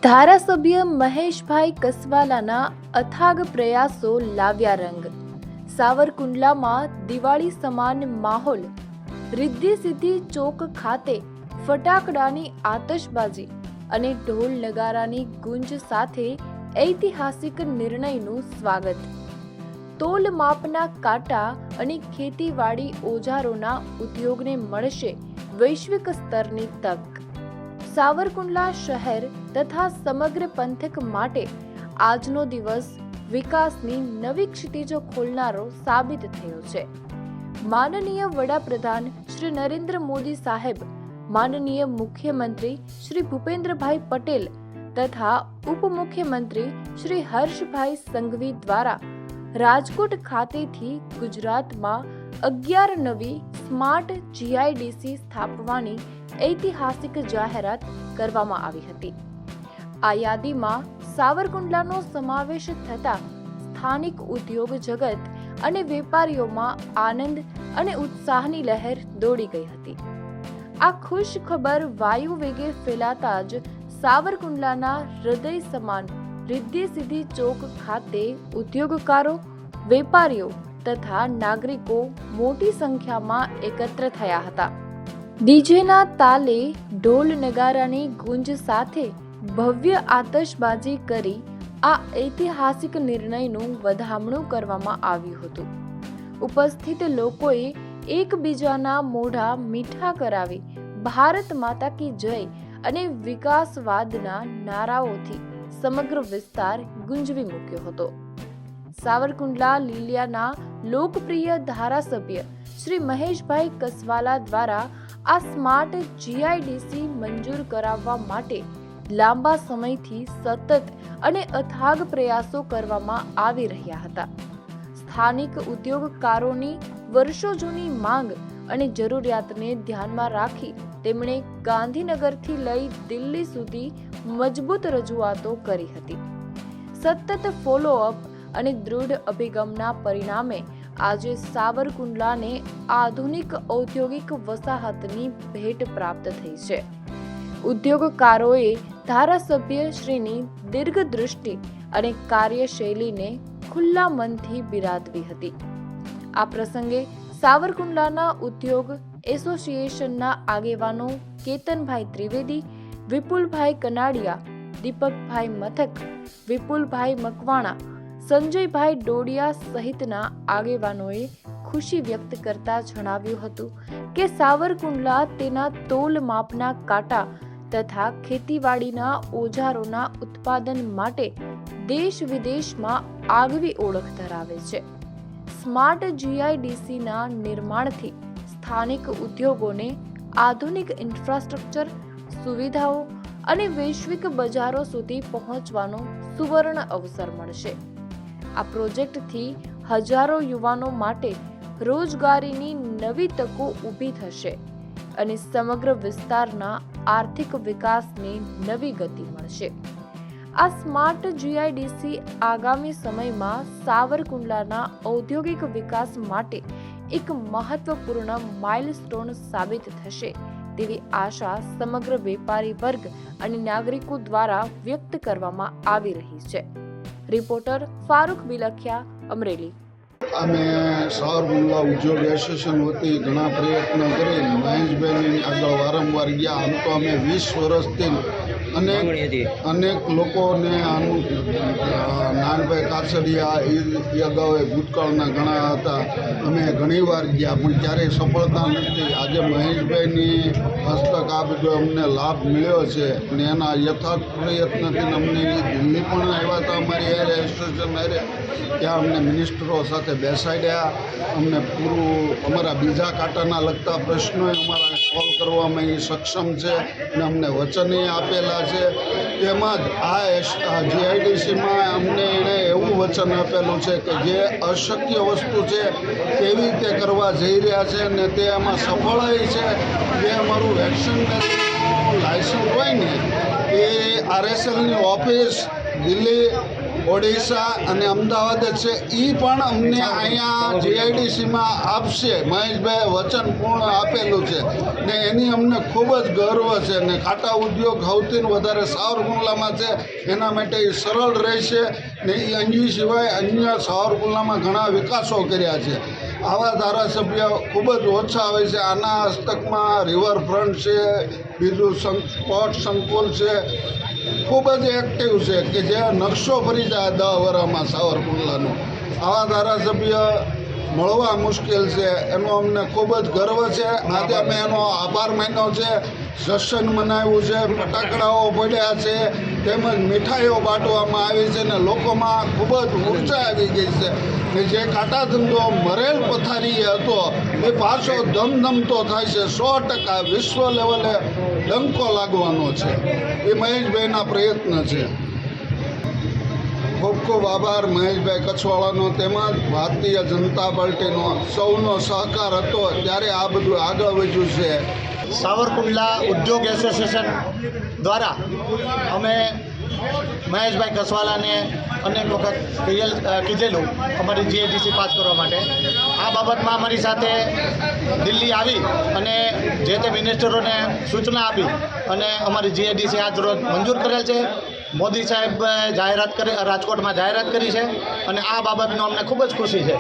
ધારાસભ્ય મહેશભાઈ કસવાલાના અથાગ પ્રયાસો લાવ્યા રંગ. સાવરકુંડલામાં દિવાળી સમાન માહોલ. રિદ્ધિ સિદ્ધિ ચોક ખાતે ફટાકડાની આતશબાજી અને ઢોલ નગારાની ગુંજ સાથે ઐતિહાસિક નિર્ણયનું સ્વાગત. તોલ માપના કાંટા અને ખેતીવાડી ઓજારોના ઉદ્યોગને મળશે વૈશ્વિક સ્તરની તક. સાવરકુંડલા શહેર તથા સમગ્ર પંથક માટે આજનો દિવસ વિકાસની નવી ક્ષિતિજો ખોલનારો સાબિત થયો છે. માનનીય વડાપ્રધાન શ્રી નરેન્દ્ર મોદી સાહેબ, માનનીય મુખ્યમંત્રી શ્રી ભૂપેન્દ્રભાઈ પટેલ તથા ઉપમુખ્યમંત્રી શ્રી હર્ષભાઈ સંઘવી દ્વારા રાજકોટ ખાતેથી ગુજરાતમાં 11 નવી સ્માર્ટ જીઆઈડીસી સ્થાપવાની ઐતિહાસિક જાહેરાત કરવામાં આવી હતી. આ યાદીમાં સાવરકુંડલાનો સમાવેશ થતા સ્થાનિક ઉદ્યોગ જગત અને વેપારીઓમાં આનંદ અને ઉત્સાહની લહેર દોડી ગઈ હતી. આ ખુશ ખબર વાયુ વેગે ફેલાતા જ સાવરકુંડલાના હૃદય સમાન રિદ્ધિ સિદ્ધિ ચોક ખાતે ઉદ્યોગકારો, વેપારીઓ તથા નાગરિકો મોટી સંખ્યામાં એકત્ર થયા હતા. ડીજેના તાલે, ઢોલ નગારાની ગુંજ સાથે ભવ્ય આતશબાજી કરી આ ઐતિહાસિક નિર્ણયનું વધામણું કરવામાં આવ્યું હતું. ઉપસ્થિત લોકોએ એકબીજાના મોઢા મીઠા કરાવી ભારત માતા કી જય અને વિકાસવાદના નારાઓથી સમગ્ર વિસ્તાર ગુંજવી મૂક્યો હતો. સાવરકુંડલા લીલિયાના લોકપ્રિય ધારાસભ્ય શ્રી મહેશભાઈ કસવાલા દ્વારા આ સ્માર્ટ જીઆઈડીસી મંજૂર કરાવવા માટે લાંબા સમયથી સતત અને અથાગ પ્રયાસો કરવામાં આવી રહ્યા હતા. સ્થાનિક ઉદ્યોગકારોની વર્ષો જૂની માંગ અને જરૂરિયાતને ધ્યાનમાં રાખી તેમણે ગાંધીનગરથી લઈ દિલ્હી સુધી મજબૂત રજૂઆતો કરી હતી. સતત ફોલોઅપ અને દૃઢ અભિગમના પરિણામે આજે સાવરકુંડલાને આધુનિક ઔદ્યોગિક વસાહતની ભેટ પ્રાપ્ત થઈ છે. ઉદ્યોગકારોએ ધારાસભ્ય શ્રીની દીર્ઘદૃષ્ટિ અને કાર્યશૈલીને ખુલ્લા મનથી બિરાદવી હતી. આ પ્રસંગે સાવરકુંડલાના ઉદ્યોગ એસોસિએશનના આગેવાનો કેતનભાઈ ત્રિવેદી, વિપુલભાઈ કનાડિયા, દીપકભાઈ મથક, વિપુલભાઈ મકવાણા, સંજયભાઈ ડોડિયા સહિતના આગેવાનોએ ખુશી વ્યક્ત કરતા જણાવ્યું હતું કે સાવરકુંડલા તેના તોલ માપના કાંટા તથા ખેતીવાડીના ઓજારોના ઉત્પાદન માટે દેશ વિદેશમાં આગવી ઓળખ ધરાવે છે. સ્માર્ટ જીઆઈડીસીના નિર્માણથી સ્થાનિક ઉદ્યોગોને આધુનિક ઇન્ફ્રાસ્ટ્રક્ચર, સુવિધાઓ અને વૈશ્વિક બજારો સુધી પહોંચવાનો સુવર્ણ અવસર મળશે. આ પ્રોજેક્ટથી હજારો યુવાનો માટે રોજગારીની નવી તકો ઊભી થશે અને સમગ્ર વિસ્તારના આર્થિક વિકાસને નવી ગતિ મળશે. આ સ્માર્ટ જીઆઈડીસી આગામી સમયમાં સાવરકુંડલાના ઔદ્યોગિક વિકાસ માટે એક મહત્વપૂર્ણ માઇલસ્ટોન સાબિત થશે તેવી આશા સમગ્ર વેપારી વર્ગ અને નાગરિકો દ્વારા વ્યક્ત કરવામાં આવી રહી છે. રિપોર્ટર ફારૂક બિલખિયા, અમરેલી. અમે સાવરકુંડલા ઉદ્યોગ એસોસિએશન વતી ઘણા પ્રયત્નો કરી મહેશભાઈની આગળ વારંવાર ગયા. આમ તો અમે 20 વર્ષથી અનેક લોકોને આનું નાનભાઈ કાછડિયા એ અગાઉ ભૂતકાળના ઘણા હતા, અમે ઘણીવાર ગયા પણ ક્યારેય સફળતા નથી. આજે મહેશભાઈની હસ્તક આ બધો અમને લાભ મળ્યો છે અને એના યથાર્થ પ્રયત્નથી અમને દિલ્હી પણ આવ્યા હતા અમારી એસોસિએશન હારે. ત્યાં અમને મિનિસ્ટરો સાથે બેસાડ્યા, અમને પૂરું અમારા બીજા કાંટાના લગતા પ્રશ્નો અમારા સોલ્વ કરવામાં એ સક્ષમ છે અને અમને વચને આપેલા છે. તેમજ આ જીઆઈડીસીમાં અમને એણે એવું વચન આપેલું છે કે જે અશક્ય વસ્તુ છે કેવી રીતે કરવા જઈ રહ્યા છે અને તે એમાં સફળ છે. જે અમારું વેક્સિનેશનનું લાયસન્સ હોય ને એ RSLની ઓફિસ દિલ્હી ઓડિશા અને અમદાવાદ છે એ પણ અમને અહીંયા જીઆઈડીસીમાં આપશે. મહેશભાઈ વચન પૂર્ણ આપેલું છે ને એની અમને ખૂબ જ ગર્વ છે. ને ખાટા ઉદ્યોગ સૌથી વધારે સાવરકુંડલામાં છે, એના માટે એ સરળ રહેશે. ને એ અંજી સિવાય અન્ય સાવરકુંડલામાં ઘણા વિકાસો કર્યા છે. આવા ધારાસભ્ય ખૂબ જ ઓછા હોય છે. આના હસ્તકમાં રિવરફ્રન્ટ છે, બીજું સ્પોર્ટ્સ સંકુલ છે, ખૂબ જ એક્ટિવ છે કે જે નકશો ફરી જાય 10 વર્ષમાં સાવરકુંડલાનો. આવા ધારાસભ્ય મળવા મુશ્કેલ છે. એનો અમને ખૂબ જ ગર્વ છે. આજે અમે એનો આભાર માન્યો છે, જશ્ન મનાવ્યું છે, ફટાકડાઓ પડ્યા છે, તેમજ મીઠાઈઓ બાંટવામાં આવી છે ને લોકોમાં ખૂબ જ ઉર્જા આવી ગઈ છે. ને જે કાંટા ધંધો મરેલ પથારી હતો એ પાછો ધમધમતો થાય છે. 100% વિશ્વ લેવલે ડંકો લાગવાનો છે. એ મહેશભાઈના પ્રયત્ન છે. ખૂબ ખૂબ આભાર મહેશભાઈ કચ્છવાળાનો, તેમજ ભારતીય જનતા પાર્ટીનો સૌનો સહકાર હતો ત્યારે આ બધું આગળ વધ્યું છે. સાવરકુંડલા ઉદ્યોગ એસોસિએશન દ્વારા અમે મહેશભાઈ કસવાલાને અનેક વખત કીધેલું અમારી જીઆઈડીસી પાસ કરવા માટે. આ બાબતમાં અમારી સાથે દિલ્હી આવી અને જે તે મિનિસ્ટરોને સૂચના આપી અને અમારી જીઆઈડીસી આજ રોજ મંજૂર કરેલ છે. મોદી સાહેબ રાજકોટમાં જાહેરાત કરી છે અને આ બાબતનો અમને ખૂબ જ ખુશી છે.